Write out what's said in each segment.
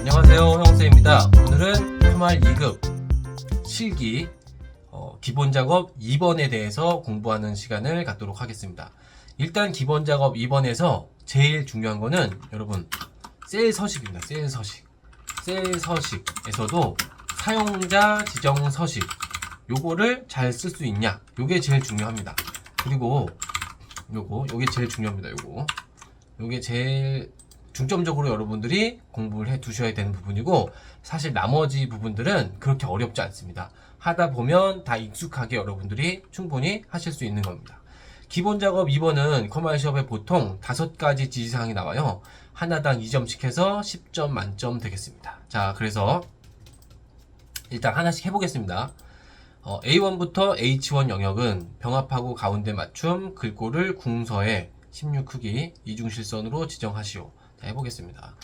안녕하세요, 형쌤입니다. 오늘은 토말 2급 실기 기본 작업 2번에 대해서 공부하는 시간을 갖도록 하겠습니다. 일단 기본 작업 2번에서 제일 중요한 거는 여러분 셀 서식입니다. 셀 서식. 셀 서식에서도 사용자 지정 서식 요거를 잘 쓸 수 있냐, 요게 제일 중요합니다. 그리고 요게 제일 중요합니다. 요게 제일 중점적으로 여러분들이 공부를 해 두셔야 되는 부분이고, 사실 나머지 부분들은 그렇게 어렵지 않습니다. 하다 보면 다 익숙하게 여러분들이 충분히 하실 수 있는 겁니다. 기본 작업 2번은 커말 시험에 보통 5가지 지시사항이 나와요. 하나당 2점씩 해서 10점 만점 되겠습니다. 자, 그래서 일단 하나씩 해보겠습니다. A1부터 H1 영역은 병합하고 가운데 맞춤, 글꼴을 궁서에 16 크기 이중실선으로 지정하시오. 자, 해보겠습니다.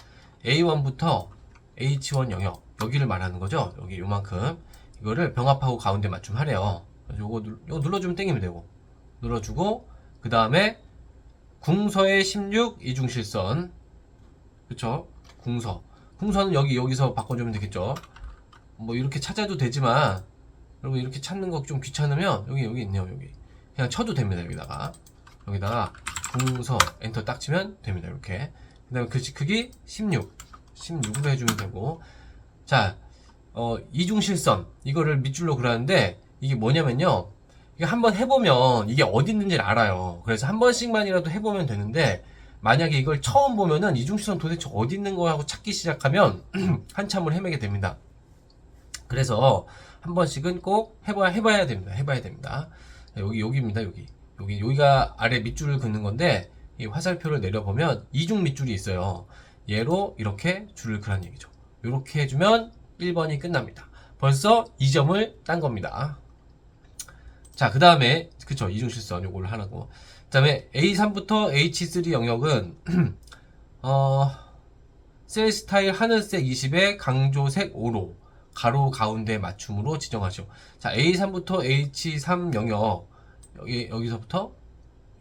A1부터 H1 영역, 여기를 말하는 거죠. 여기 요만큼. 이거를 병합하고 가운데 맞춤 하래요. 요거 눌러주면 땡기면 되고, 눌러주고, 그 다음에 궁서에 16 이중실선. 그쵸? 궁서는 여기서 바꿔주면 되겠죠. 뭐 이렇게 찾아도 되지만, 여러분 이렇게 찾는 거 좀 귀찮으면 여기 있네요. 여기 그냥 쳐도 됩니다. 여기다가 궁서 엔터 딱 치면 됩니다. 이렇게. 그 다음에 글씨 크기 16으로 해주면 되고, 자, 이중실선 이거를 밑줄로 그리는데 이게 뭐냐면요, 이게 한번 해보면 이게 어디 있는지를 알아요. 그래서 한 번씩만이라도 해보면 되는데, 만약에 이걸 처음 보면은 이중실선 도대체 어디 있는 거야 하고 찾기 시작하면 한참을 헤매게 됩니다. 그래서 한 번씩은 꼭 해봐야 됩니다. 여기입니다. 여기가 아래 밑줄을 긋는 건데, 이 화살표를 내려보면 이중 밑줄이 있어요. 얘로 이렇게 줄을 그란 얘기죠. 이렇게 해주면 1번이 끝납니다. 벌써 2점을 딴 겁니다. 자, 그 다음에 그쵸, 이중실선 요걸 하라고. 그 다음에 A3부터 H3 영역은 셀 스타일 하늘색 20에 강조색 5로 가로 가운데 맞춤으로 지정하시오. 자, A3부터 H3 영역, 여기서부터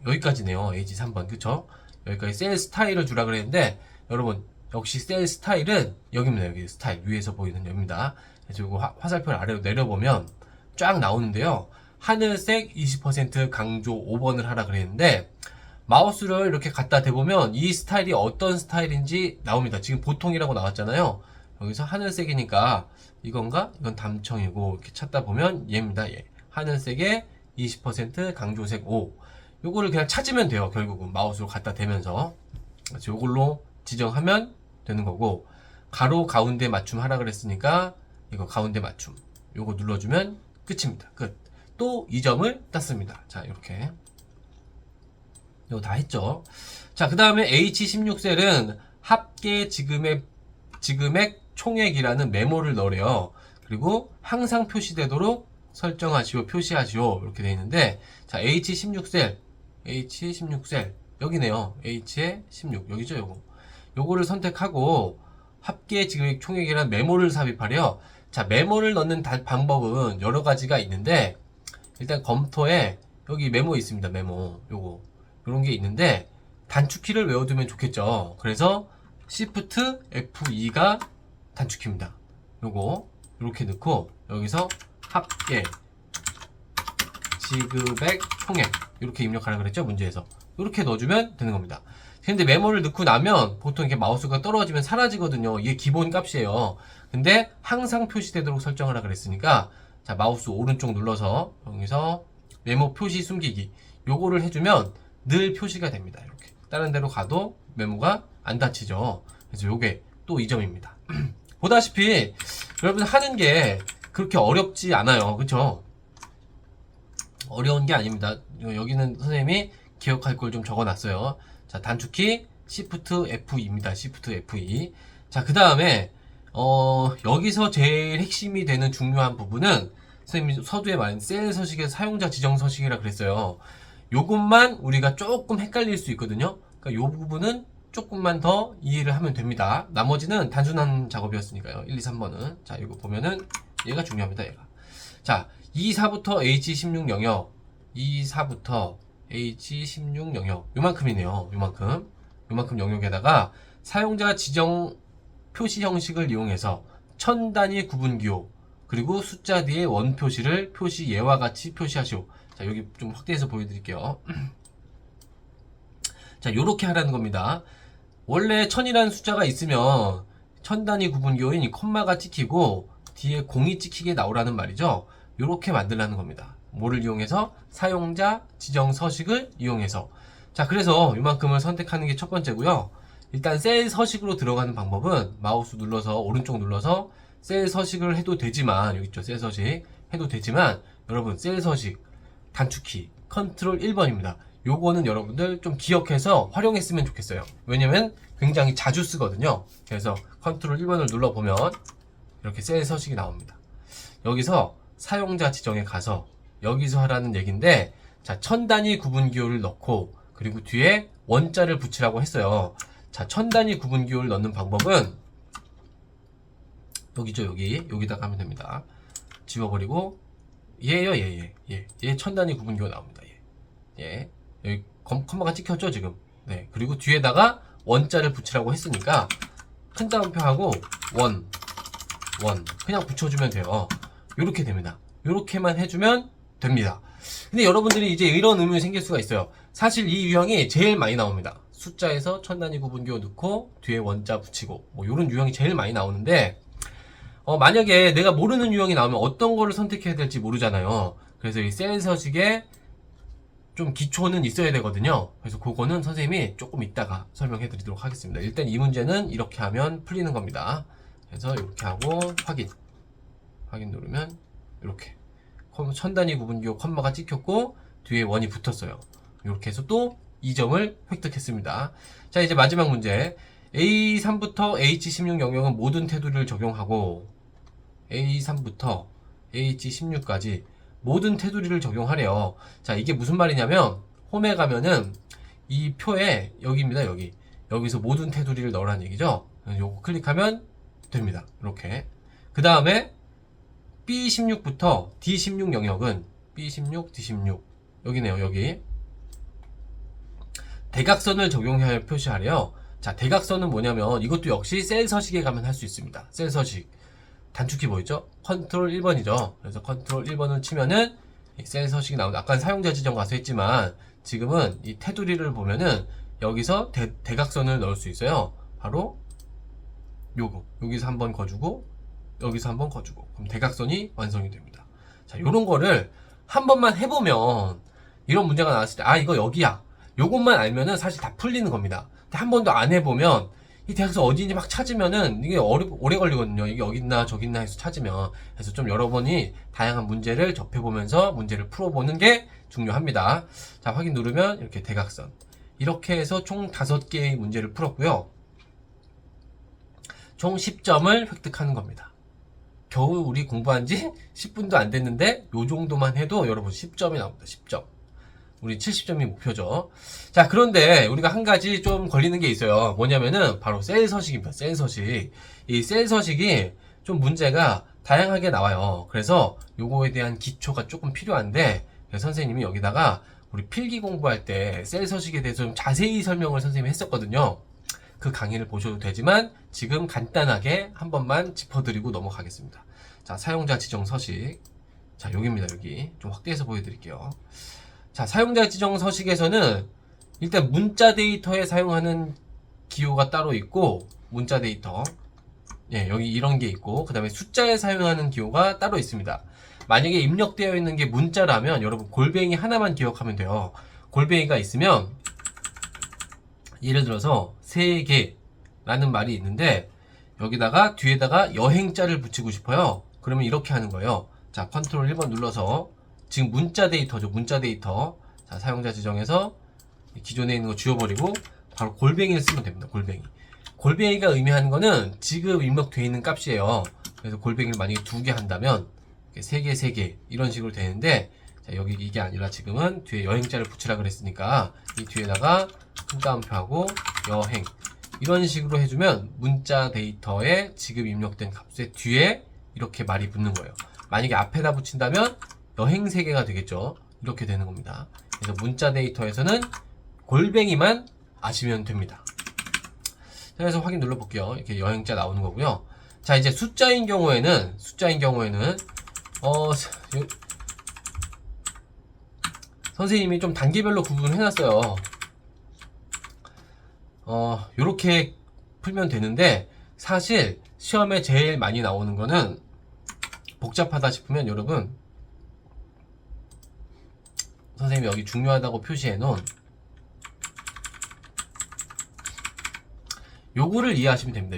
여기까지네요. H3번. 그쵸? 여기까지 셀 스타일을 주라 그랬는데, 여러분 역시 셀 스타일은 여기입니다. 여기 스타일 위에서 보이는 여기입니다. 그래서 이거 화살표를 아래로 내려보면 쫙 나오는데요. 하늘색 20% 강조 5번을 하라 그랬는데, 마우스를 이렇게 갖다 대보면 이 스타일이 어떤 스타일인지 나옵니다. 지금 보통이라고 나왔잖아요. 여기서 하늘색이니까 이건가? 이건 담청이고, 이렇게 찾다 보면 얘입니다. 얘. 하늘색에 20% 강조색 5. 요거를 그냥 찾으면 돼요. 결국은 마우스로 갖다 대면서. 그래서 요걸로 지정하면 되는 거고, 가로 가운데 맞춤 하라 그랬으니까 이거 가운데 맞춤 요거 눌러주면 끝입니다. 끝. 또 2점을 땄습니다. 자, 이렇게 이거 다 했죠. 자, 그 다음에 H16셀은 합계 지금액 총액이라는 메모를 넣으래요. 그리고 항상 표시되도록 설정하시오, 표시하시오, 이렇게 되어 있는데, 자, H16셀 여기네요. H에 16 여기죠. 요거를 선택하고 합계 지금액 총액이라는 메모를 삽입하래요. 자, 메모를 넣는 방법은 여러 가지가 있는데, 일단 검토에 여기 메모 있습니다. 메모 요런 게 있는데, 단축키를 외워두면 좋겠죠. 그래서 Shift F2가 단축키입니다. 요거 이렇게 넣고, 여기서 합계 지급액 총액 이렇게 입력하라 그랬죠, 문제에서. 이렇게 넣어주면 되는 겁니다. 근데 메모를 넣고 나면 보통 이렇게 마우스가 떨어지면 사라지거든요. 이게 기본 값이에요. 근데 항상 표시되도록 설정하라 그랬으니까, 자, 마우스 오른쪽 눌러서 여기서 메모 표시 숨기기 요거를 해주면 늘 표시가 됩니다. 이렇게 다른 데로 가도 메모가 안 닫히죠. 그래서 요게 또 2점입니다. 보다시피 여러분 하는 게 그렇게 어렵지 않아요. 그쵸? 어려운 게 아닙니다. 여기는 선생님이 기억할 걸 좀 적어놨어요. 자, 단축키 Shift F2입니다. Shift F2. 자, 그 다음에 여기서 제일 핵심이 되는 중요한 부분은 선생님이 서두에 말한 셀 서식의 사용자 지정 서식이라 그랬어요. 요것만 우리가 조금 헷갈릴 수 있거든요. 그러니까 요 부분은 조금만 더 이해를 하면 됩니다. 나머지는 단순한 작업이었으니까요. 1, 2, 3번은. 자, 이거 보면은 얘가 중요합니다. 얘가. 자, 24부터 H16 영역, 24부터 H16 영역 요만큼이네요. 요만큼 영역에다가 사용자 지정 표시 형식을 이용해서 천 단위 구분 기호 그리고 숫자 뒤에 원 표시를 표시 예와 같이 표시하시오. 자, 여기 좀 확대해서 보여드릴게요. 자, 요렇게 하라는 겁니다. 원래 1000이라는 숫자가 있으면 천 단위 구분 기호인 이 콤마가 찍히고 뒤에 공이 찍히게 나오라는 말이죠. 요렇게 만들라는 겁니다. 뭐를 이용해서? 사용자 지정 서식을 이용해서. 자, 그래서 이만큼을 선택하는 게 첫 번째고요. 일단 셀 서식으로 들어가는 방법은 마우스 눌러서 오른쪽 눌러서 셀 서식을 해도 되지만, 여기 있죠, 셀 서식 해도 되지만, 여러분 셀 서식 단축키 컨트롤 1번입니다. 요거는 여러분들 좀 기억해서 활용했으면 좋겠어요. 왜냐면 굉장히 자주 쓰거든요. 그래서 컨트롤 1번을 눌러보면 이렇게 셀 서식이 나옵니다. 여기서 사용자 지정에 가서 여기서 하라는 얘기인데, 자, 천 단위 구분 기호를 넣고 그리고 뒤에 원자를 붙이라고 했어요. 자, 천 단위 구분 기호를 넣는 방법은 여기죠, 여기다가 하면 됩니다. 지워버리고 얘요, 얘 천 단위 구분 기호 나옵니다. 얘 여기 컴마가 찍혔죠 지금. 네, 그리고 뒤에다가 원자를 붙이라고 했으니까 큰 따옴표 하고 원 그냥 붙여주면 돼요. 요렇게 됩니다. 요렇게만 해주면 됩니다. 근데 여러분들이 이제 이런 의문이 생길 수가 있어요. 사실 이 유형이 제일 많이 나옵니다. 숫자에서 천 단위 구분 기호 넣고 뒤에 원자 붙이고 뭐 요런 유형이 제일 많이 나오는데, 만약에 내가 모르는 유형이 나오면 어떤 거를 선택해야 될지 모르잖아요. 그래서 이 셀 서식에 좀 기초는 있어야 되거든요. 그래서 그거는 선생님이 조금 이따가 설명해 드리도록 하겠습니다. 일단 이 문제는 이렇게 하면 풀리는 겁니다. 그래서 이렇게 하고 확인 누르면 이렇게 천 단위 구분 기호 컴마가 찍혔고 뒤에 원이 붙었어요. 이렇게 해서 또 2점을 획득했습니다. 자, 이제 마지막 문제. A3부터 H16 영역은 모든 테두리를 적용하고 A3부터 H16까지 모든 테두리를 적용하래요. 자, 이게 무슨 말이냐면 홈에 가면은 이 표에 여기입니다. 여기서 모든 테두리를 넣으라는 얘기죠. 요거 클릭하면 됩니다. 이렇게. 그 다음에 B16부터 D16 영역은 B16, D16 여기네요. 여기 대각선을 적용하여 표시하래요. 자, 대각선은 뭐냐면 이것도 역시 셀 서식에 가면 할 수 있습니다. 셀 서식 단축키 보이죠? 컨트롤 1번이죠. 그래서 컨트롤 1번을 치면은 셀 서식이 나옵니다. 아까 사용자 지정 가서 했지만 지금은 이 테두리를 보면은 여기서 대각선을 넣을 수 있어요. 바로 여기서 한번 거주고 여기서 한번 거주고 그럼 대각선이 완성이 됩니다. 자, 요런 거를 한 번만 해보면 이런 문제가 나왔을 때 이거 여기야, 요것만 알면은 사실 다 풀리는 겁니다. 근데 한 번도 안 해보면 이 대각선 어디인지 막 찾으면은 이게 오래 걸리거든요. 이게 여기 있나 저기 있나 해서 찾으면. 그래서 좀 여러분이 다양한 문제를 접해보면서 문제를 풀어보는 게 중요합니다. 자, 확인 누르면 이렇게 대각선 이렇게 해서 총 5개의 문제를 풀었고요. 총 10점을 획득하는 겁니다. 겨우 우리 공부한 지 10분도 안 됐는데 요 정도만 해도 여러분 10점이 나옵니다. 10점. 우리 70점이 목표죠. 자, 그런데 우리가 한 가지 좀 걸리는 게 있어요. 뭐냐면은 바로 셀 서식입니다. 셀 서식. 이 셀 서식이 좀 문제가 다양하게 나와요. 그래서 요거에 대한 기초가 조금 필요한데 선생님이 여기다가 우리 필기 공부할 때 셀 서식에 대해서 좀 자세히 설명을 선생님이 했었거든요. 그 강의를 보셔도 되지만 지금 간단하게 한 번만 짚어드리고 넘어가겠습니다. 자, 사용자 지정 서식. 자, 여기입니다. 여기 좀 확대해서 보여드릴게요. 자, 사용자 지정 서식에서는 일단 문자 데이터에 사용하는 기호가 따로 있고, 문자 데이터, 여기 이런 게 있고, 그 다음에 숫자에 사용하는 기호가 따로 있습니다. 만약에 입력되어 있는 게 문자라면 여러분 골뱅이 하나만 기억하면 돼요. 골뱅이가 있으면 예를 들어서 3개라는 말이 있는데 여기다가 뒤에다가 여행자를 붙이고 싶어요. 그러면 이렇게 하는 거예요. 자, 컨트롤 1번 눌러서 지금 문자 데이터죠. 문자 데이터. 자, 사용자 지정해서 기존에 있는 거 지워버리고 바로 골뱅이를 쓰면 됩니다. 골뱅이. 골뱅이가 의미하는 거는 지금 입력되어 있는 값이에요. 그래서 골뱅이를 만약에 2개 한다면 3개, 3개 이런 식으로 되는데, 자, 여기 이게 아니라 지금은 뒤에 여행자를 붙이라 그랬으니까 이 뒤에다가 큰 따옴표하고 여행 이런 식으로 해주면 문자 데이터에 지금 입력된 값의 뒤에 이렇게 말이 붙는 거예요. 만약에 앞에다 붙인다면 여행 3개가 되겠죠. 이렇게 되는 겁니다. 그래서 문자 데이터에서는 골뱅이만 아시면 됩니다. 그래서 확인 눌러볼게요. 이렇게 여행자 나오는 거고요. 자, 이제 숫자인 경우에는 선생님이 좀 단계별로 구분을 해놨어요. 요렇게 풀면 되는데, 사실 시험에 제일 많이 나오는 거는 복잡하다 싶으면 여러분, 선생님이 여기 중요하다고 표시해 놓은 요거를 이해하시면 됩니다.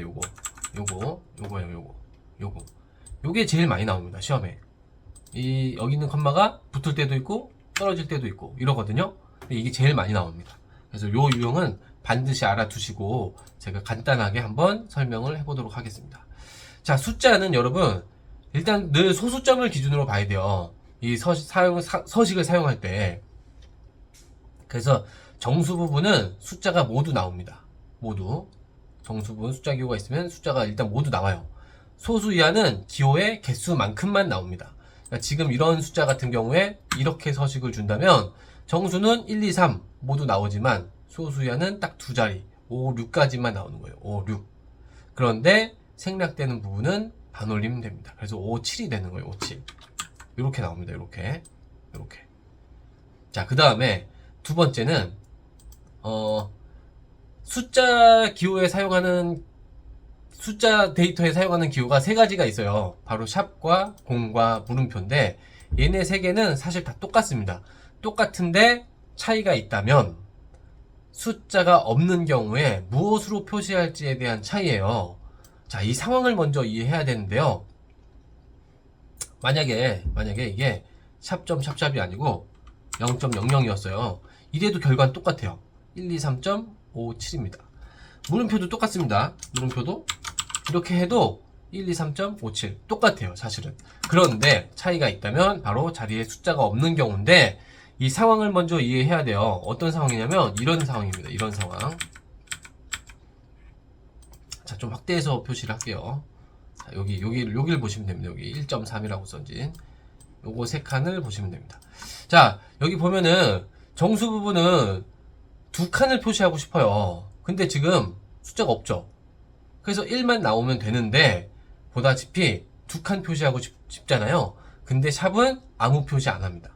요게 제일 많이 나옵니다. 시험에. 여기 있는 컴마가 붙을 때도 있고 떨어질 때도 있고 이러거든요. 근데 이게 제일 많이 나옵니다. 그래서 요 유형은 반드시 알아두시고 제가 간단하게 한번 설명을 해보도록 하겠습니다. 자, 숫자는 여러분 일단 늘 소수점을 기준으로 봐야 돼요. 이 서식을 사용할 때. 그래서 정수 부분은 숫자가 모두 나옵니다. 모두. 정수 부분 숫자 기호가 있으면 숫자가 일단 모두 나와요. 소수 이하는 기호의 개수만큼만 나옵니다. 그러니까 지금 이런 숫자 같은 경우에 이렇게 서식을 준다면 정수는 1, 2, 3 모두 나오지만 소수 이하는 딱 두 자리 5, 6까지만 나오는 거예요. 5, 6. 그런데 생략되는 부분은 반올림 됩니다. 그래서 5, 7이 되는 거예요. 5, 7. 이렇게 나옵니다. 이렇게. 자, 그 다음에 두 번째는 숫자 데이터에 사용하는 기호가 세 가지가 있어요. 바로 샵과 공과 물음표인데 얘네 세 개는 사실 다 똑같습니다. 똑같은데 차이가 있다면 숫자가 없는 경우에 무엇으로 표시할지에 대한 차이예요. 자, 이 상황을 먼저 이해해야 되는데요. 만약에 이게 샵점샵샵이 아니고 0.00이었어요. 이래도 결과는 똑같아요. 1, 2, 3.57입니다. 물음표도 똑같습니다. 물음표도 이렇게 해도 1, 2, 3.57 똑같아요. 사실은. 그런데 차이가 있다면 바로 자리에 숫자가 없는 경우인데 이 상황을 먼저 이해해야 돼요. 어떤 상황이냐면 이런 상황입니다. 이런 상황. 자, 좀 확대해서 표시를 할게요. 자, 여기를 보시면 됩니다. 여기 1.3이라고 써진 요거 세 칸을 보시면 됩니다. 자, 여기 보면은 정수 부분은 두 칸을 표시하고 싶어요. 근데 지금 숫자가 없죠. 그래서 1만 나오면 되는데 보다시피 두 칸 표시하고 싶잖아요. 근데 샵은 아무 표시 안 합니다.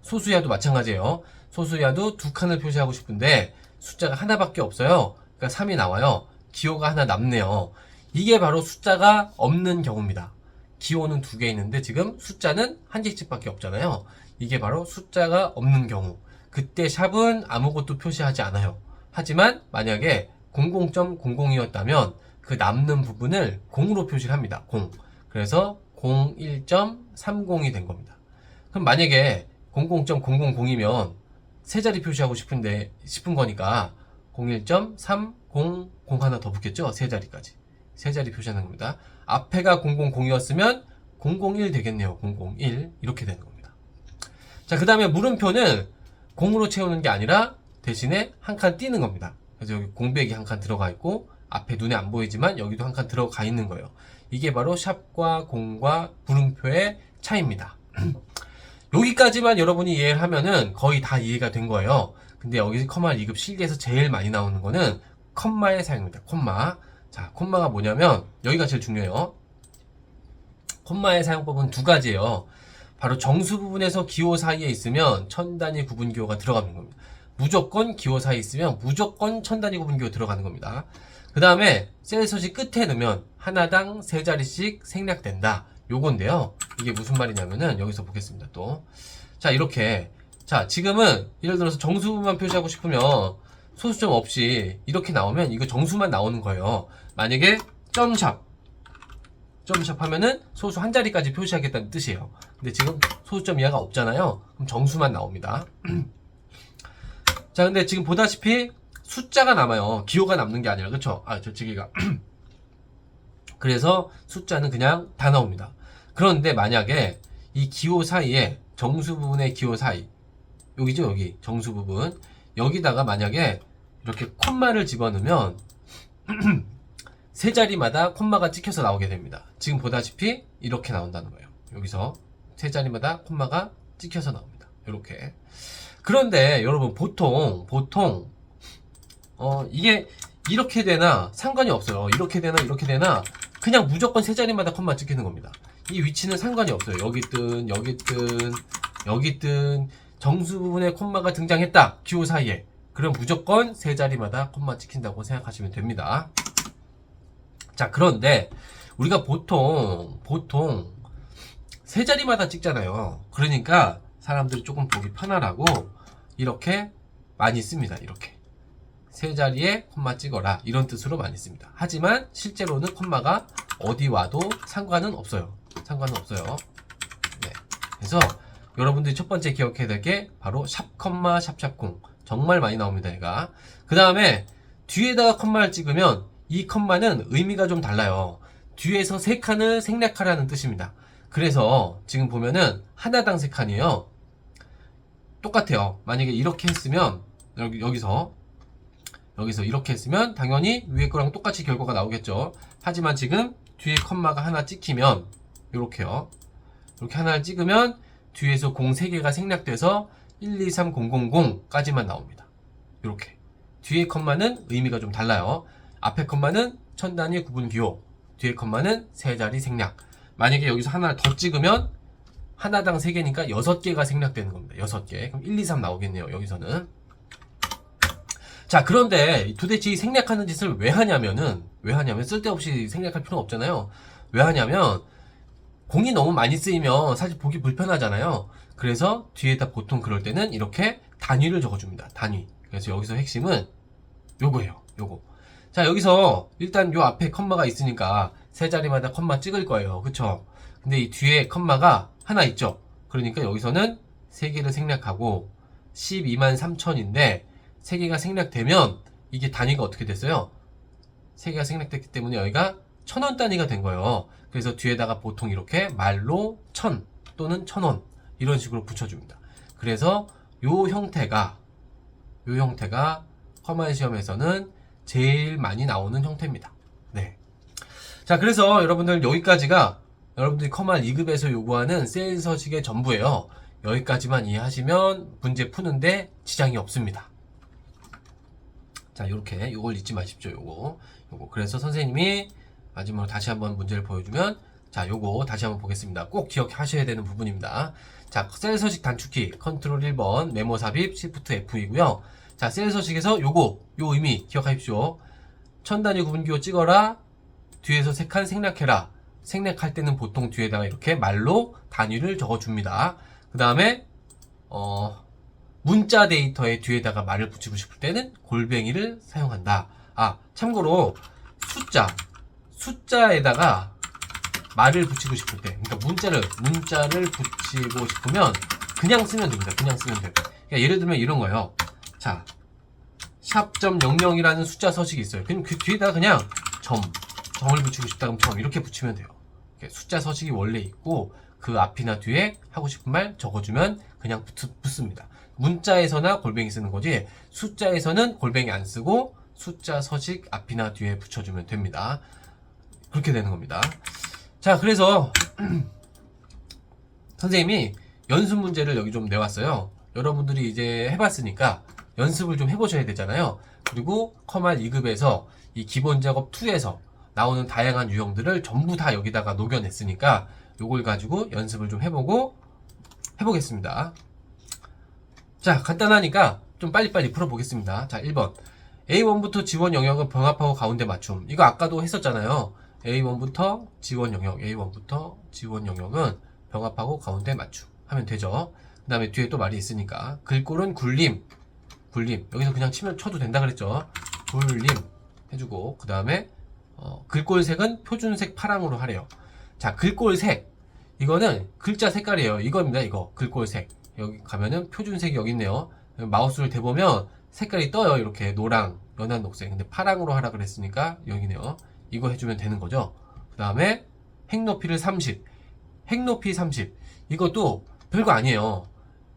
소수야도 마찬가지예요. 소수야도 두 칸을 표시하고 싶은데 숫자가 하나밖에 없어요. 그러니까 3이 나와요. 기호가 하나 남네요. 이게 바로 숫자가 없는 경우입니다. 기호는 두 개 있는데 지금 숫자는 한 개씩밖에 없잖아요. 이게 바로 숫자가 없는 경우. 그때 샵은 아무것도 표시하지 않아요. 하지만 만약에 00.00이었다면 그 남는 부분을 0으로 표시를 합니다. 0. 그래서 01.30이 된 겁니다. 그럼 만약에 00.000이면 세 자리 표시하고 싶은 거니까 01.300 하나 더 붙겠죠? 세 자리까지. 세 자리 표시하는 겁니다. 앞에가 000이었으면 001 되겠네요. 001 이렇게 되는 겁니다. 자, 그 다음에 물음표는 0으로 채우는 게 아니라 대신에 한 칸 띄는 겁니다. 그래서 여기 공백이 한 칸 들어가 있고 앞에 눈에 안 보이지만 여기도 한 칸 들어가 있는 거예요. 이게 바로 샵과 공과 물음표의 차이입니다. 여기까지만 여러분이 이해를 하면은 거의 다 이해가 된 거예요. 근데 여기 컴마 2급 실기에서 제일 많이 나오는 거는 컴마의 사용입니다. 콤마. 자, 콤마가 뭐냐면 여기가 제일 중요해요. 콤마의 사용법은 두 가지예요. 바로 정수 부분에서 기호 사이에 있으면 천 단위 구분 기호가 들어가는 겁니다. 무조건 기호 사이에 있으면 무조건 천 단위 구분 기호 들어가는 겁니다. 그 다음에 셀 서식 끝에 넣으면 하나당 세 자리씩 생략된다. 요건데요. 이게 무슨 말이냐면은 여기서 보겠습니다. 또. 자, 이렇게. 자, 지금은 예를 들어서 정수 부분만 표시하고 싶으면 소수점 없이 이렇게 나오면 이거 정수만 나오는 거예요. 만약에 점샵 하면은 소수 한 자리까지 표시하겠다는 뜻이에요. 근데 지금 소수점 이하가 없잖아요. 그럼 정수만 나옵니다. 자, 근데 지금 보다시피 숫자가 남아요. 기호가 남는 게 아니라, 그쵸? 저기가. 그래서 숫자는 그냥 다 나옵니다. 그런데 만약에 이 기호 사이에 정수 부분의 기호 사이, 여기죠, 여기 정수 부분, 여기다가 만약에 이렇게 콤마를 집어넣으면 세 자리마다 콤마가 찍혀서 나오게 됩니다. 지금 보다시피 이렇게 나온다는 거예요. 여기서 세 자리마다 콤마가 찍혀서 나옵니다. 이렇게. 그런데 여러분 보통 이게 이렇게 되나 상관이 없어요. 이렇게 되나 이렇게 되나 그냥 무조건 세 자리마다 컴마 찍히는 겁니다. 이 위치는 상관이 없어요. 여기 뜬 여기 뜬 여기 뜬 정수 부분에 콤마가 등장했다. 기호 사이에. 그럼 무조건 세 자리마다 콤마 찍힌다고 생각하시면 됩니다. 자, 그런데 우리가 보통 세 자리마다 찍잖아요. 그러니까 사람들이 조금 보기 편하라고 이렇게 많이 씁니다. 이렇게 세 자리에 콤마 찍어라 이런 뜻으로 많이 씁니다. 하지만 실제로는 콤마가 어디 와도 상관은 없어요. 상관은 없어요. 네. 그래서 여러분들이 첫 번째 기억해야 될 게 바로 샵 콤마 샵샵0 정말 많이 나옵니다. 얘가. 그 다음에 뒤에다가 콤마를 찍으면 이 콤마는 의미가 좀 달라요. 뒤에서 세 칸을 생략하라는 뜻입니다. 그래서 지금 보면은 하나당 세 칸이에요. 똑같아요. 만약에 이렇게 했으면 여기서 이렇게 했으면 당연히 위에 거랑 똑같이 결과가 나오겠죠. 하지만 지금 뒤에 컴마가 하나 찍히면 요렇게요. 이렇게 하나를 찍으면 뒤에서 0 3개가 생략돼서 1, 2, 3, 0, 0, 0까지만 나옵니다. 이렇게 뒤에 컴마는 의미가 좀 달라요. 앞에 컴마는 천 단위 구분 기호, 뒤에 컴마는 세 자리 생략. 만약에 여기서 하나를 더 찍으면 하나당 3개니까 6개가 생략되는 겁니다. 6개. 그럼 1, 2, 3 나오겠네요. 여기서는. 자, 그런데 도대체 이 생략하는 짓을 왜 하냐면 쓸데없이 생략할 필요는 없잖아요. 왜 하냐면 공이 너무 많이 쓰이면 사실 보기 불편하잖아요. 그래서 뒤에다 보통 그럴 때는 이렇게 단위를 적어줍니다. 단위. 그래서 여기서 핵심은 요거예요. 요거. 자, 여기서 일단 요 앞에 컴마가 있으니까 세 자리마다 컴마 찍을 거예요. 그쵸? 근데 이 뒤에 컴마가 하나 있죠. 그러니까 여기서는 3개를 생략하고 12만 3천인데 3개가 생략되면 이게 단위가 어떻게 됐어요? 3개가 생략됐기 때문에 여기가 1000원 단위가 된 거예요. 그래서 뒤에다가 보통 이렇게 말로 1000 또는 1000원 이런 식으로 붙여줍니다. 그래서 요 형태가 커말 시험에서는 제일 많이 나오는 형태입니다. 네. 자, 그래서 여러분들 여기까지가 여러분들이 커말 2급에서 요구하는 세일 서식의 전부예요. 여기까지만 이해하시면 문제 푸는데 지장이 없습니다. 자, 요렇게 요걸 잊지 마십시오. 요거. 그래서 선생님이 마지막으로 다시 한번 문제를 보여주면 자, 요거 다시 한번 보겠습니다. 꼭 기억하셔야 되는 부분입니다. 자, 셀 서식 단축키 컨트롤 1번 메모 삽입 시프트 F이고요. 자, 셀 서식에서 요 의미 기억하십시오. 천 단위 구분 기호 찍어라. 뒤에서 3칸 생략해라. 생략할 때는 보통 뒤에다가 이렇게 말로 단위를 적어줍니다. 그 다음에 문자 데이터의 뒤에다가 말을 붙이고 싶을 때는 골뱅이를 사용한다. 아, 참고로 숫자에다가 말을 붙이고 싶을 때, 그러니까 문자를 붙이고 싶으면 그냥 쓰면 됩니다. 그냥 쓰면 돼요. 그러니까 예를 들면 이런 거예요. 자, 샵.00이라는 숫자 서식이 있어요. 그럼 그 뒤에다가 그냥 점을 붙이고 싶다 그럼 점 이렇게 붙이면 돼요. 숫자 서식이 원래 있고 그 앞이나 뒤에 하고 싶은 말 적어주면 그냥 붙습니다. 문자에서나 골뱅이 쓰는 거지 숫자에서는 골뱅이 안 쓰고 숫자 서식 앞이나 뒤에 붙여주면 됩니다. 그렇게 되는 겁니다. 자, 그래서 선생님이 연습 문제를 여기 좀 내왔어요. 여러분들이 이제 해봤으니까 연습을 좀 해보셔야 되잖아요. 그리고 커말 2급에서 이 기본 작업 2에서 나오는 다양한 유형들을 전부 다 여기다가 녹여냈으니까 요걸 가지고 연습을 좀 해보겠습니다. 자, 간단하니까 좀 빨리빨리 풀어보겠습니다. 자, 1번 A1부터 지원 영역은 병합하고 가운데 맞춤. 이거 아까도 했었잖아요. A1부터 지원 영역은 병합하고 가운데 맞춤 하면 되죠. 그 다음에 뒤에 또 말이 있으니까 글꼴은 굴림 여기서 그냥 쳐도 된다 그랬죠. 굴림 해주고 그 다음에 글꼴 색은 표준색 파랑으로 하래요. 자, 글꼴 색 이거는 글자 색깔이에요. 이겁니다. 이거 글꼴 색 여기 가면은 표준색이 여기 있네요. 마우스를 대보면 색깔이 떠요. 이렇게 노랑, 연한 녹색. 근데 파랑으로 하라 그랬으니까 여기네요. 이거 해주면 되는 거죠. 그 다음에 행높이를 30 행높이 30 이것도 별거 아니에요.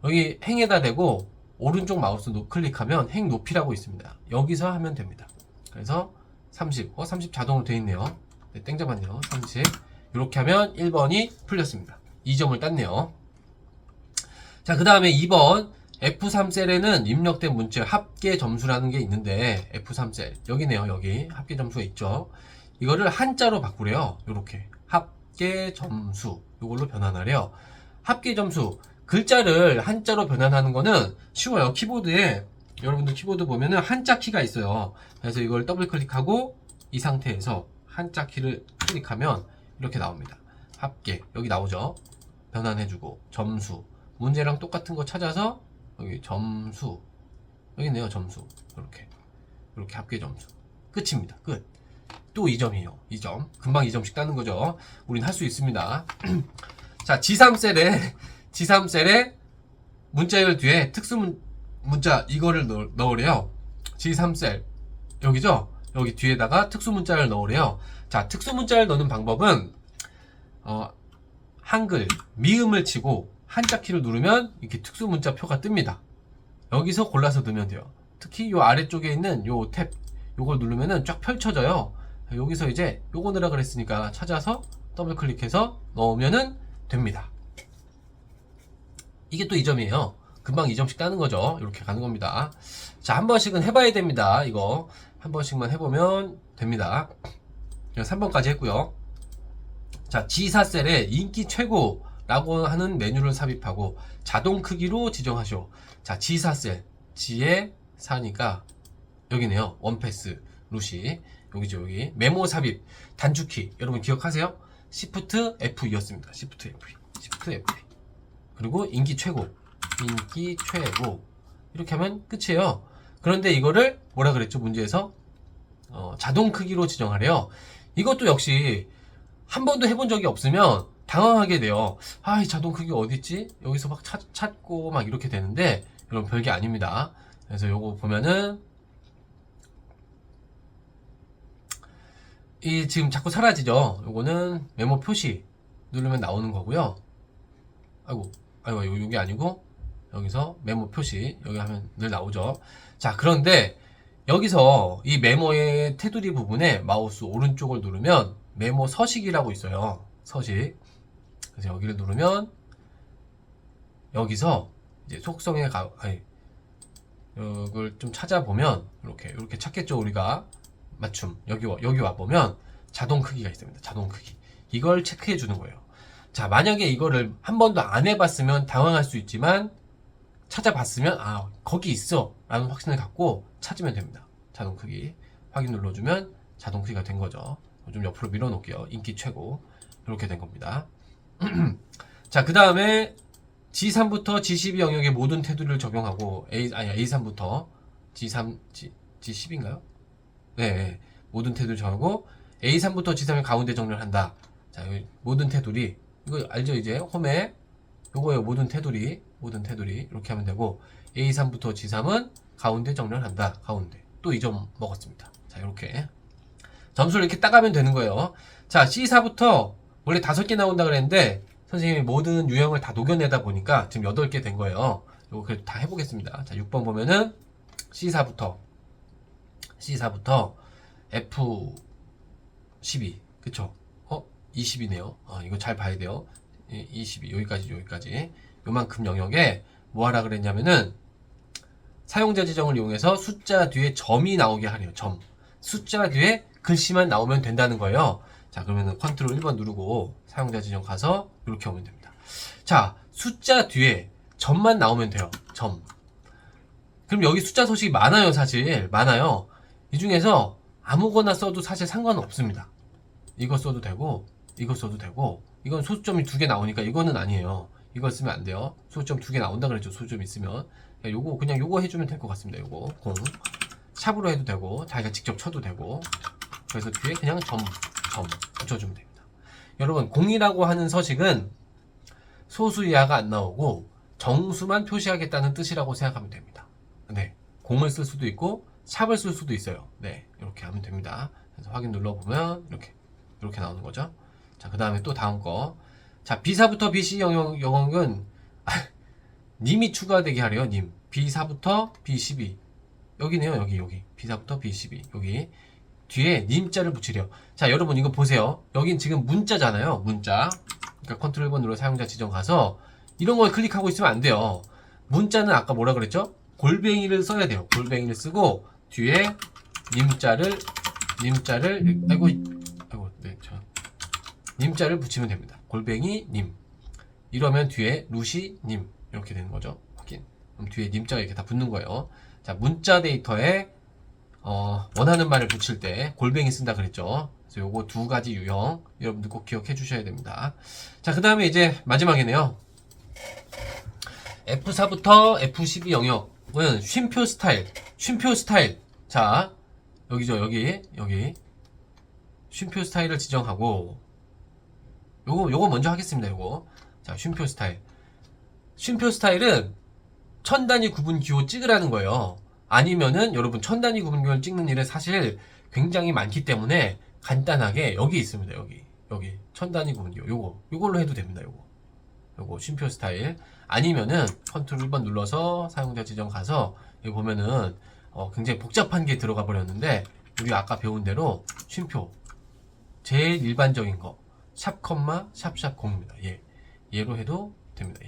여기 행에다 대고 오른쪽 마우스 클릭하면 행높이라고 있습니다. 여기서 하면 됩니다. 그래서 30 자동으로 되어 있네요. 네, 땡 잡았네요. 30 이렇게 하면 1번이 풀렸습니다. 2점을 땄네요. 자, 그 다음에 2번 F3셀에는 입력된 문자 합계 점수라는 게 있는데 F3셀 여기네요. 여기 합계 점수가 있죠. 이거를 한자로 바꾸래요. 요렇게 합계 점수 이걸로 변환하래요. 합계 점수 글자를 한자로 변환하는 거는 쉬워요. 키보드에 여러분들 키보드 보면은 한자 키가 있어요. 그래서 이걸 더블 클릭하고 이 상태에서 한자 키를 클릭하면 이렇게 나옵니다. 합계 여기 나오죠. 변환해주고 점수 문제랑 똑같은 거 찾아서 여기 점수 여기 있네요. 점수 이렇게 합계 점수 끝입니다. 끝. 또 2점이에요. 2점 금방 2점씩 따는 거죠. 우린 할 수 있습니다. 자 G3셀에 문자열 뒤에 특수 문자 이거를 넣으래요. G3셀 여기죠. 여기 뒤에다가 특수 문자를 넣으래요. 자 특수 문자를 넣는 방법은 한글 미음을 치고 한자 키를 누르면 이렇게 특수 문자 표가 뜹니다. 여기서 골라서 넣으면 돼요. 특히 요 아래쪽에 있는 요 탭 요걸 누르면은 쫙 펼쳐져요. 여기서 이제 요거 넣으라 그랬으니까 찾아서 더블 클릭해서 넣으면은 됩니다. 이게 또 2점이에요. 금방 2점씩 따는 거죠. 이렇게 가는 겁니다. 자, 한 번씩은 해봐야 됩니다. 이거 한 번씩만 해보면 됩니다. 3번까지 했고요. 자, G4셀에 인기 최고라고 하는 메뉴를 삽입하고 자동 크기로 지정하시오. 자, G4셀 G에 4니까 여기네요. 원패스 루시 여기죠. 여기 메모 삽입 단축키 여러분 기억하세요? Shift F2였습니다. Shift F2 그리고 인기 최고 이렇게 하면 끝이에요. 그런데 이거를 뭐라 그랬죠? 문제에서 자동 크기로 지정하래요. 이것도 역시 한 번도 해본 적이 없으면 당황하게 돼요. 아, 이 자동 크기 어딨지? 여기서 막 찾고 막 이렇게 되는데 여러분 별게 아닙니다. 그래서 요거 보면은 이 지금 자꾸 사라지죠. 요거는 메모 표시 누르면 나오는 거고요. 아이고 요게 아니고 여기서 메모 표시 여기 하면 늘 나오죠. 자, 그런데 여기서 이 메모의 테두리 부분에 마우스 오른쪽을 누르면 메모 서식이라고 있어요. 서식. 그래서 여기를 누르면 여기서 이제 속성에 이걸 좀 찾아보면 이렇게 찾겠죠. 우리가 맞춤 여기 와 보면 자동 크기가 있습니다. 자동 크기 이걸 체크해 주는 거예요. 자, 만약에 이거를 한 번도 안 해봤으면 당황할 수 있지만 찾아봤으면 아 거기 있어 라는 확신을 갖고 찾으면 됩니다. 자동 크기 확인 눌러주면 자동 크기가 된 거죠. 좀 옆으로 밀어 놓을게요. 인기 최고 이렇게 된 겁니다. 자, 그 다음에 G3부터 G12 영역의 모든 테두리를 적용하고 A3부터 G10인가요? 네, 모든 테두리 정하고 A3부터 G3의 가운데 정렬한다. 자, 여기 모든 테두리 이거 알죠? 이제 홈에 요거예요. 모든 테두리 이렇게 하면 되고 A3부터 G3은 가운데 정렬한다. 가운데 또 2점 먹었습니다. 자, 이렇게 점수를 이렇게 따가면 되는 거예요. 자, C4부터 원래 5개 나온다 그랬는데 선생님이 모든 유형을 다 녹여내다 보니까 지금 8개 된 거예요. 요거 그래도 다 해보겠습니다. 자, 6번 보면은 C4부터 F12 그쵸? 20이네요. 이거 잘 봐야 돼요. 22 여기까지 요만큼 영역에 뭐 하라 그랬냐면은 사용자 지정을 이용해서 숫자 뒤에 점이 나오게 하래요. 점. 숫자 뒤에 글씨만 나오면 된다는 거예요. 자, 그러면은 컨트롤 1번 누르고 사용자 지정 가서 이렇게 오면 됩니다. 자, 숫자 뒤에 점만 나오면 돼요. 점. 그럼 여기 숫자 소식이 많아요. 사실 많아요. 이 중에서 아무거나 써도 사실 상관은 없습니다. 이거 써도 되고 이거 써도 되고 이건 소수점이 2개 나오니까 이거는 아니에요. 이걸 쓰면 안 돼요. 소수점 2개 나온다 그랬죠. 소수점 있으면 그냥 요거 해주면 될 것 같습니다. 요거 공 샵으로 해도 되고 자기가 직접 쳐도 되고 그래서 뒤에 그냥 점 붙여주면 됩니다. 여러분 공이라고 하는 서식은 소수 이하가 안 나오고 정수만 표시하겠다는 뜻이라고 생각하면 됩니다. 네, 공을 쓸 수도 있고 샵을 쓸 수도 있어요. 네, 이렇게 하면 됩니다. 그래서 확인 눌러보면 이렇게 나오는 거죠. 자, 그 다음에 또 다음 거. 자, B4부터 BC 영역은 님이 추가되게 하래요. 님. B4부터 B12 여기네요. 여기 B4부터 B12 여기 뒤에 님자를 붙이래요. 자, 여러분 이거 보세요. 여긴 지금 문자잖아요. 문자. 그러니까 컨트롤 1번 눌러 사용자 지정 가서 이런 걸 클릭하고 있으면 안 돼요. 문자는 아까 뭐라 그랬죠? 골뱅이를 써야 돼요. 골뱅이를 쓰고 뒤에 님자를 아이고 네, 님자를 붙이면 됩니다. 골뱅이 님. 이러면 뒤에 루시 님 이렇게 되는 거죠. 확인. 그럼 뒤에 님자가 이렇게 다 붙는 거예요. 자, 문자 데이터에 원하는 말을 붙일 때 골뱅이 쓴다 그랬죠. 그래서 요거 두 가지 유형 여러분들 꼭 기억해 주셔야 됩니다. 자, 그 다음에 이제 마지막이네요. F4부터 F12 영역은 쉼표 스타일. 자, 여기죠. 여기 쉼표 스타일을 지정하고 요거 먼저 하겠습니다. 요거. 자, 쉼표 스타일은 천 단위 구분 기호 찍으라는 거예요. 아니면은 여러분 천 단위 구분 기호를 찍는 일은 사실 굉장히 많기 때문에 간단하게 여기 있습니다. 여기 천 단위 구분 기호 요걸로 해도 됩니다. 요거 쉼표 스타일. 아니면은 컨트롤 1번 눌러서 사용자 지정 가서 여기 보면은 굉장히 복잡한 게 들어가 버렸는데 우리 아까 배운 대로 쉼표 제일 일반적인 거 샵, 샵 0입니다. 얘로 해도 됩니다.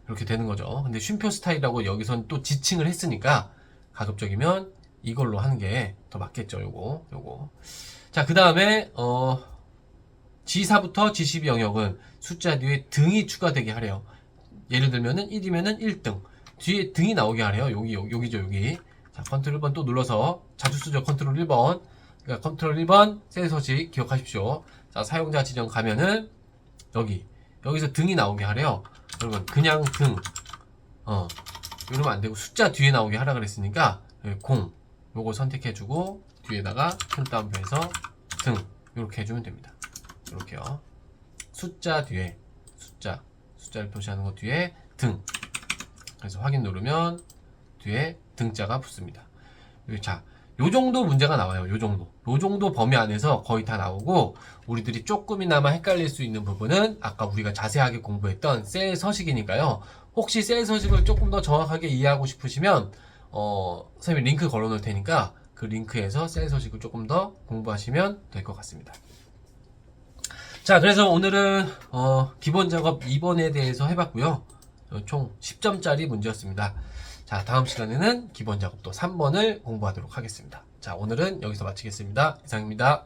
이렇게 되는 거죠. 근데 쉼표 스타일이라고 여기선 또 지칭을 했으니까 가급적이면 이걸로 하는 게 더 맞겠죠. 요거. 자, 그 다음에 G4부터 G12 영역은 숫자 뒤에 등이 추가되게 하래요. 예를 들면은 1이면은 1등. 뒤에 등이 나오게 하래요. 여기죠, 여기. 자, 컨트롤 1번 또 눌러서 자주 쓰죠. 컨트롤 1번. 그러니까 컨트롤 1번 셀 서식 기억하십시오. 자, 사용자 지정 가면은 여기서 등이 나오게 하래요. 여러분 그냥 등 이러면 안 되고 숫자 뒤에 나오게 하라 그랬으니까 0 요거 선택해주고 뒤에다가 큰 따옴표에서 등 이렇게 해주면 됩니다. 이렇게요. 숫자 뒤에 숫자를 표시하는 것 뒤에 등. 그래서 확인 누르면 뒤에 등자가 붙습니다. 자, 요 정도 문제가 나와요. 요 정도 범위 안에서 거의 다 나오고 우리들이 조금이나마 헷갈릴 수 있는 부분은 아까 우리가 자세하게 공부했던 셀 서식이니까요. 혹시 셀 서식을 조금 더 정확하게 이해하고 싶으시면 선생님이 링크 걸어 놓을 테니까 그 링크에서 셀 서식을 조금 더 공부하시면 될 것 같습니다. 자, 그래서 오늘은 기본 작업 2번에 대해서 해봤고요. 총 10점짜리 문제였습니다. 자, 다음 시간에는 기본 작업도 3번을 공부하도록 하겠습니다. 자, 오늘은 여기서 마치겠습니다. 이상입니다.